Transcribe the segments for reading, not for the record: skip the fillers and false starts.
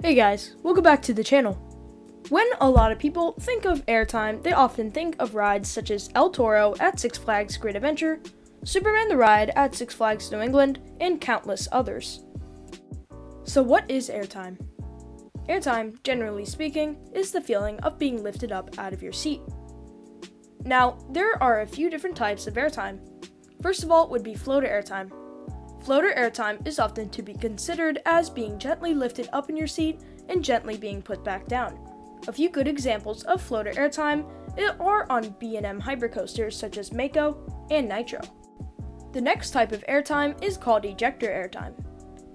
Hey guys, welcome back to the channel. When a lot of people think of airtime, they often think of rides such as El Toro at Six Flags Great Adventure, Superman the Ride at Six Flags New England, and countless others. So what is airtime? Airtime, generally speaking, is the feeling of being lifted up out of your seat. Now, there are a few different types of airtime. First of all would be floater airtime. Floater airtime is often to be considered as being gently lifted up in your seat and gently being put back down. A few good examples of floater airtime are on B&M hypercoasters such as Mako and Nitro. The next type of airtime is called ejector airtime.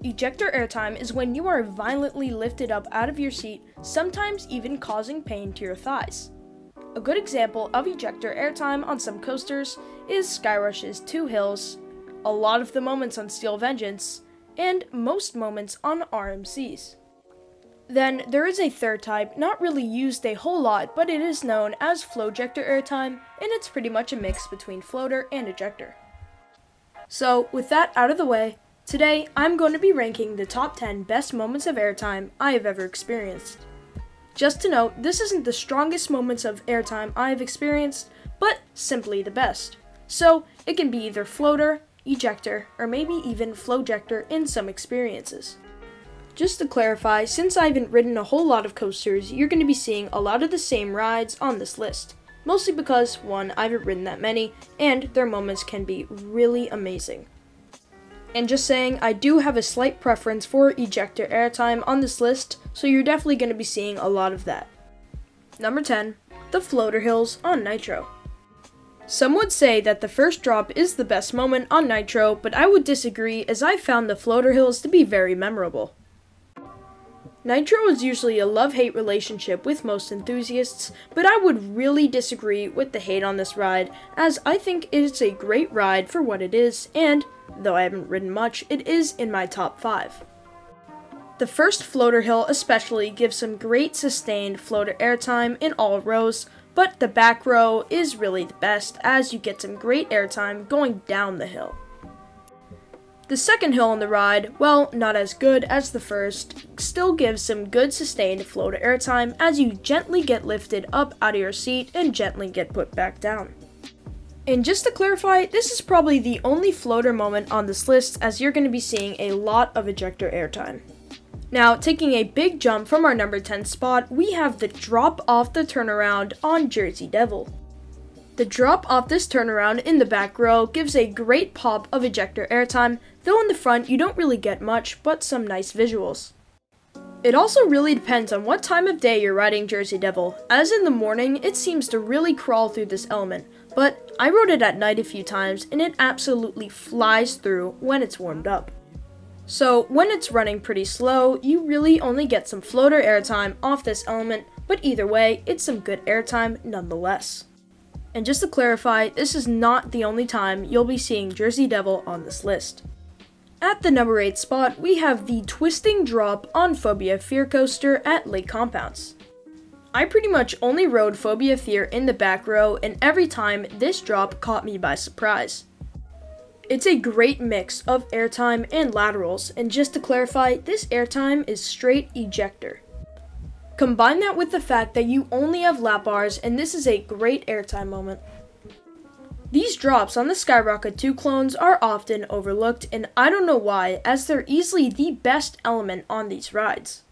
Ejector airtime is when you are violently lifted up out of your seat, sometimes even causing pain to your thighs. A good example of ejector airtime on some coasters is Skyrush's Two Hills, a lot of the moments on Steel Vengeance, and most moments on RMCs. Then there is a third type, not really used a whole lot, but it is known as flowjector airtime, and it's pretty much a mix between floater and ejector. So with that out of the way, today I'm going to be ranking the top 10 best moments of airtime I have ever experienced. Just to note, this isn't the strongest moments of airtime I have experienced, but simply the best. So it can be either floater, ejector, or maybe even flowjector in some experiences. Just to clarify, since I haven't ridden a whole lot of coasters, you're going to be seeing a lot of the same rides on this list. Mostly because, one, I haven't ridden that many, and their moments can be really amazing. And just saying, I do have a slight preference for ejector airtime on this list, so you're definitely going to be seeing a lot of that. Number 10, the floater hills on Nitro. Some would say that the first drop is the best moment on Nitro, but I would disagree as I found the floater hills to be very memorable. Nitro is usually a love-hate relationship with most enthusiasts, but I would really disagree with the hate on this ride, as I think it's a great ride for what it is, and, though I haven't ridden much, it is in my top 5. The first floater hill especially gives some great sustained floater airtime in all rows, but the back row is really the best as you get some great airtime going down the hill. The second hill on the ride, well, not as good as the first, still gives some good sustained floater airtime as you gently get lifted up out of your seat and gently get put back down. And just to clarify, this is probably the only floater moment on this list as you're going to be seeing a lot of ejector airtime. Now, taking a big jump from our number 10 spot, we have the drop off the turnaround on Jersey Devil. The drop off this turnaround in the back row gives a great pop of ejector airtime, though in the front you don't really get much, but some nice visuals. It also really depends on what time of day you're riding Jersey Devil, as in the morning it seems to really crawl through this element, but I rode it at night a few times and it absolutely flies through when it's warmed up. So when it's running pretty slow, you really only get some floater airtime off this element, but either way, it's some good airtime nonetheless. And just to clarify, this is not the only time you'll be seeing Jersey Devil on this list. At the number 8 spot, we have the twisting drop on Phobia Fear Coaster at Lake Compounce. I pretty much only rode Phobia Fear in the back row, and every time this drop caught me by surprise. It's a great mix of airtime and laterals, and just to clarify, this airtime is straight ejector. Combine that with the fact that you only have lap bars, and this is a great airtime moment. These drops on the Skyrocket 2 clones are often overlooked, and I don't know why, as they're easily the best element on these rides.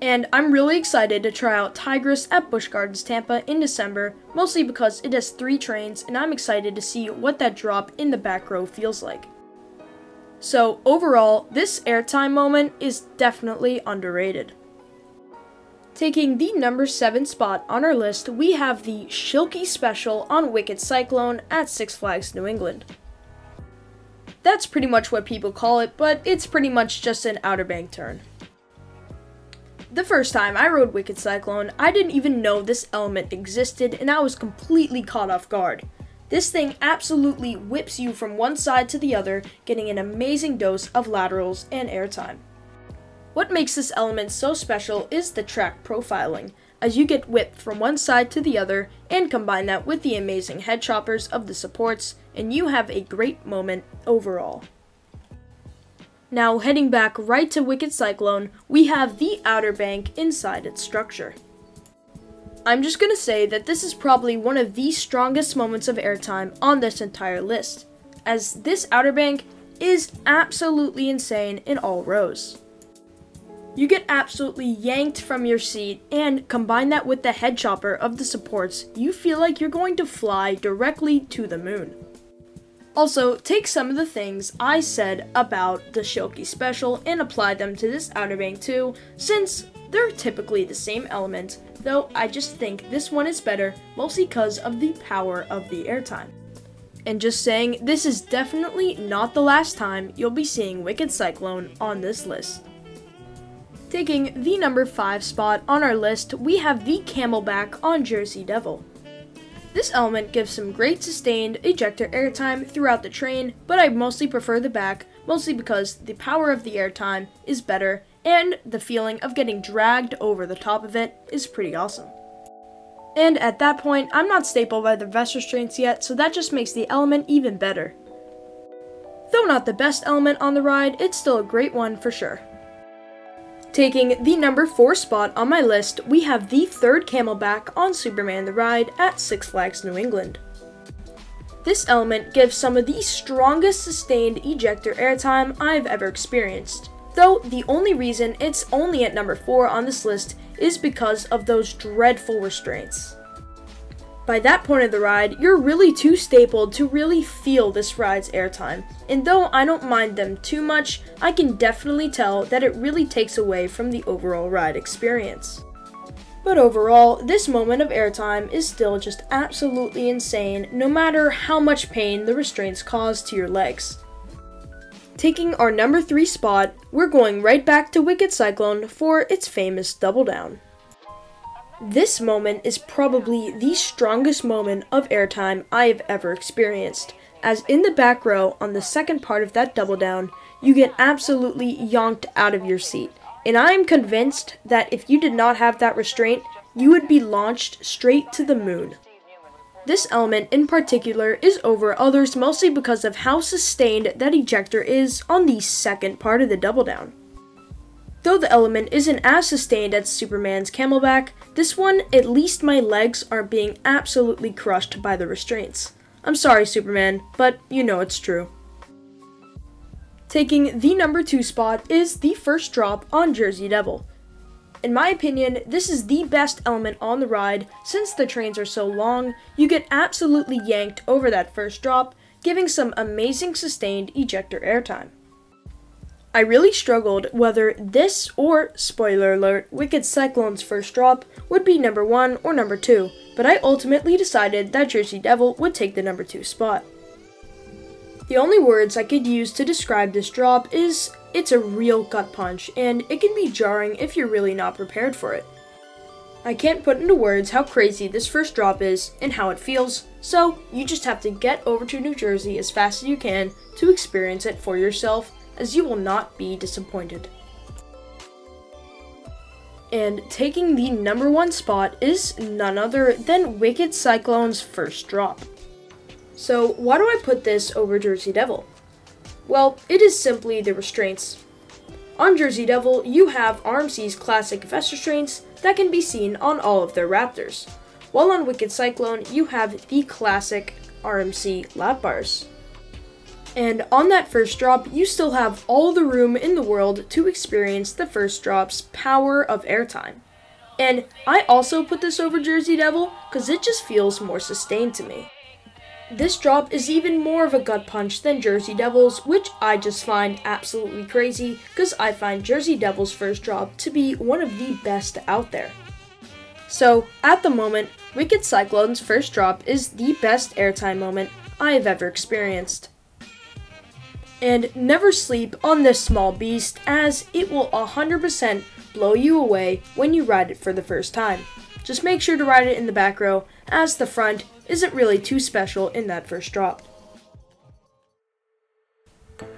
And I'm really excited to try out Tigress at Busch Gardens Tampa in December, mostly because it has 3 trains and I'm excited to see what that drop in the back row feels like. So overall, this airtime moment is definitely underrated. Taking the number 7 spot on our list, we have the Shilky Special on Wicked Cyclone at Six Flags New England. That's pretty much what people call it, but it's pretty much just an Outer Bank turn. The first time I rode Wicked Cyclone, I didn't even know this element existed and I was completely caught off guard. This thing absolutely whips you from one side to the other, getting an amazing dose of laterals and airtime. What makes this element so special is the track profiling, as you get whipped from one side to the other, and combine that with the amazing head choppers of the supports, and you have a great moment overall. Now heading back right to Wicked Cyclone, we have the Outer Bank inside its structure. I'm just gonna say that this is probably one of the strongest moments of airtime on this entire list, as this Outer Bank is absolutely insane in all rows. You get absolutely yanked from your seat, and combine that with the head chopper of the supports, you feel like you're going to fly directly to the moon. Also, take some of the things I said about the Shilky Special and apply them to this Outer Bank too, since they're typically the same element, though I just think this one is better, mostly because of the power of the airtime. And just saying, this is definitely not the last time you'll be seeing Wicked Cyclone on this list. Taking the number 5 spot on our list, we have the Camelback on Jersey Devil. This element gives some great sustained ejector airtime throughout the train, but I mostly prefer the back, mostly because the power of the airtime is better, and the feeling of getting dragged over the top of it is pretty awesome. And at that point, I'm not stapled by the vest restraints yet, so that just makes the element even better. Though not the best element on the ride, it's still a great one for sure. Taking the number 4 spot on my list, we have the third Camelback on Superman the Ride at Six Flags New England. This element gives some of the strongest sustained ejector airtime I've ever experienced, though the only reason it's only at number 4 on this list is because of those dreadful restraints. By that point of the ride, you're really too stapled to really feel this ride's airtime, and though I don't mind them too much, I can definitely tell that it really takes away from the overall ride experience. But overall, this moment of airtime is still just absolutely insane, no matter how much pain the restraints cause to your legs. Taking our number 3 spot, we're going right back to Wicked Cyclone for its famous double down. This moment is probably the strongest moment of airtime I've ever experienced, as in the back row on the second part of that double down, you get absolutely yonked out of your seat, and I am convinced that if you did not have that restraint, you would be launched straight to the moon. This element in particular is over others mostly because of how sustained that ejector is on the second part of the double down. Though the element isn't as sustained as Superman's Camelback, this one, at least my legs aren't being absolutely crushed by the restraints. I'm sorry, Superman, but you know it's true. Taking the number 2 spot is the first drop on Jersey Devil. In my opinion, this is the best element on the ride. Since the trains are so long, you get absolutely yanked over that first drop, giving some amazing sustained ejector airtime. I really struggled whether this or, spoiler alert, Wicked Cyclone's first drop would be number 1 or number 2, but I ultimately decided that Jersey Devil would take the number 2 spot. The only words I could use to describe this drop is, it's a real gut punch, and it can be jarring if you're really not prepared for it. I can't put into words how crazy this first drop is and how it feels, so you just have to get over to New Jersey as fast as you can to experience it for yourself, as you will not be disappointed. And taking the number 1 spot is none other than Wicked Cyclone's first drop. So why do I put this over Jersey Devil? Well, it is simply the restraints. On Jersey Devil, you have RMC's classic vest restraints that can be seen on all of their Raptors, while on Wicked Cyclone, you have the classic RMC lap bars. And on that first drop, you still have all the room in the world to experience the first drop's power of airtime. And I also put this over Jersey Devil because it just feels more sustained to me. This drop is even more of a gut punch than Jersey Devil's, which I just find absolutely crazy because I find Jersey Devil's first drop to be one of the best out there. So, at the moment, Wicked Cyclone's first drop is the best airtime moment I have ever experienced. And never sleep on this small beast, as it will 100% blow you away when you ride it for the first time. Just make sure to ride it in the back row, as the front isn't really too special in that first drop.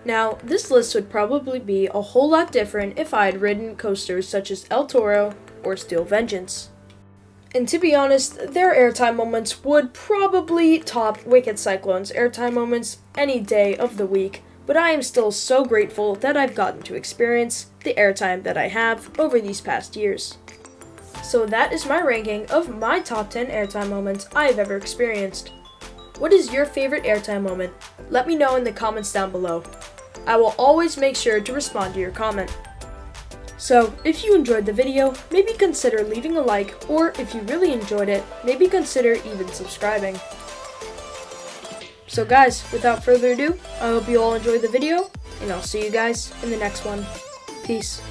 Now, this list would probably be a whole lot different if I had ridden coasters such as El Toro or Steel Vengeance. And to be honest, their airtime moments would probably top Wicked Cyclone's airtime moments any day of the week, but I am still so grateful that I've gotten to experience the airtime that I have over these past years. So that is my ranking of my top 10 airtime moments I've ever experienced. What is your favorite airtime moment? Let me know in the comments down below. I will always make sure to respond to your comment. So, if you enjoyed the video, maybe consider leaving a like, or if you really enjoyed it, maybe consider even subscribing. So guys, without further ado, I hope you all enjoyed the video, and I'll see you guys in the next one. Peace.